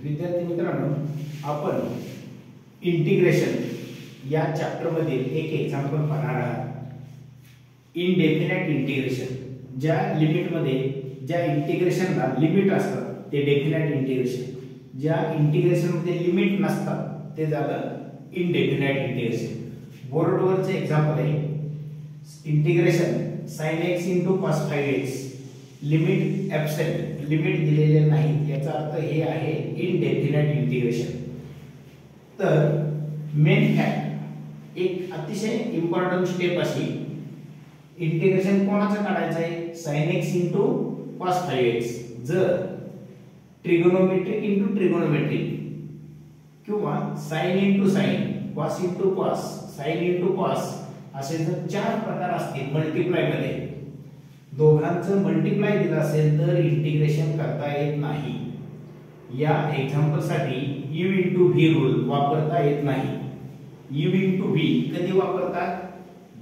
विद्यार्थी मित्रांनो, आपण इंटिग्रेशन या चॅप्टर मध्ये एक एक्झाम्पल पाहणार आहात. इनडेफिनाइट इंटिग्रेशन, ज्या लिमिट मध्ये ज्या इंटिग्रेशनला लिमिट असतात ते डेफिनाइट इंटिग्रेशन, ज्या इंटिग्रेशन मध्ये लिमिट नसतात ते झालं इनडेफिनाइट इंटिग्रेशन. बोर्डवरचे एक्झाम्पल आहे integration sin x * cos 5x, limit absent, limit दिलेले नाही, याचा अर्थ हे आहे इनडेफिनाइट इंटिग्रेशन. तर मेन फॅक्ट, एक अतिशय इम्पॉर्टंट स्टेप अशी, इंटिग्रेशन कोणाचं काढायचं आहे? sin x * cos 5x. जर ट्रिगोनोमेट्रिक इंटू ट्रिगोनोमेट्रिक किंवा sin * sin, cos * cos, sin * cos असे जर चार प्रकार असतील मल्टिप्लाय मध्ये, दोघांचं मल्टिप्लाय दिलं असेल तर इंटिग्रेशन करता येत नाही. या एक्झाम्पल साठी u * v रूल वापरता येत नाही. u * v कधी वापरतात?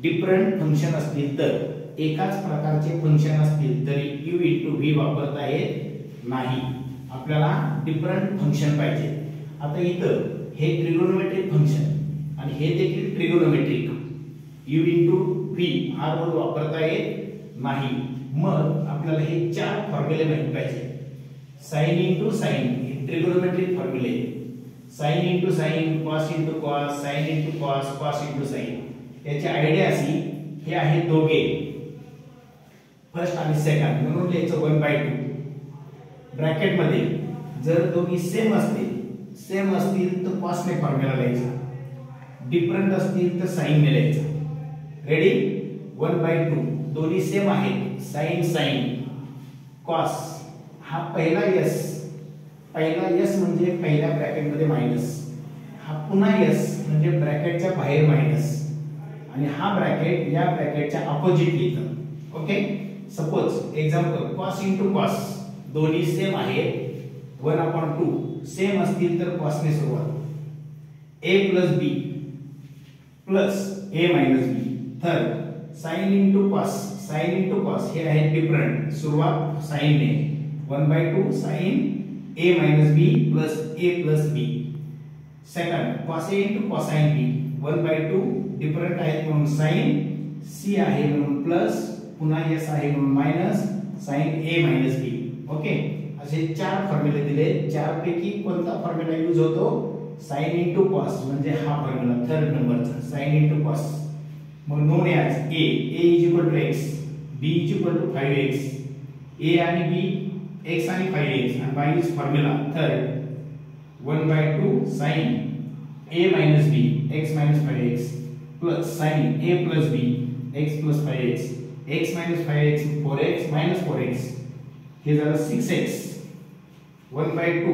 डिफरंट फंक्शन असतील तर, एकाच प्रकारचे फंक्शन असतील तरी u * v वापरता येत नाही. आपल्याला डिफरंट फंक्शन पाहिजे. आता इथं हे ट्रिगोनोमेट्रिक फंक्शन आणि हे देखील ट्रिगोनोमेट्रिक, u * v हा रूल वापरता येत नाही. मग आपल्याला हे चार फॉर्म्युले माहित पाहिजे. sin * sin ट्रिगोनोमेट्रिक फॉर्म्युले, sin * sin, cos * cos, sin * cos, cos * sin. याची आयडिया अशी, हे आहे दोघे फर्स्ट आणि सेकंड, म्हणून लिहायचं 1/2. ब्रॅकेट मध्ये जर दोन्ही सेम असतील तर cos ने फॉर्म्युला लिहायचा, डिफरंट असतील तर sin ने लिहायचा. रेडी? 1/2 दोन्ही सेम आहेत. sin cos हा पहिला s म्हणजे पहिल्या ब्रॅकेट मध्ये मायनस, हा पुन्हा s म्हणजे ब्रॅकेटच्या बाहेर मायनस, आणि हा ब्रॅकेट या ब्रॅकेटच्या ऑपोजिट लिहितो. Okay, suppose example cos * cos दोन्ही सेम आहेत, 1/2 सेम असतील तर cos ने सुरुवात, a + b plus a - b. Third sin * cos हे आहे डिफरंट, सुरुवात sin ने, 1/2 sin a - b plus a + b. Second cos a * cosine b, 1/2 different आहे म्हणून sin, c आहे म्हणून प्लस, पुन्हा s आहे म्हणून minus, sin a - b. Okay, असे चार फॉर्म्युले दिले. चार पैकी कोणता फॉर्म्युला यूज होतो? sin * cos म्हणजे हा फॉर्म्युला थर्ड नंबरचा, sin * cos. मग non as a = x, b = 5x, a आणि b x आणि 5x, आणि by use formula third 1/2 sin a - b x - 5x plus sin a + b x + 5x, x - 5x 4x - 4x, हे झालं 6x. 1/2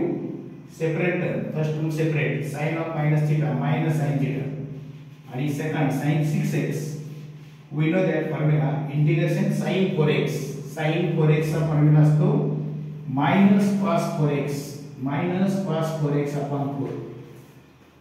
separate, first term separate, sin of - θ - sin θ, आणि second sin 6x. we know that formula integration sin 4x चा formula असतो -cos 4x, -cos 4x/4.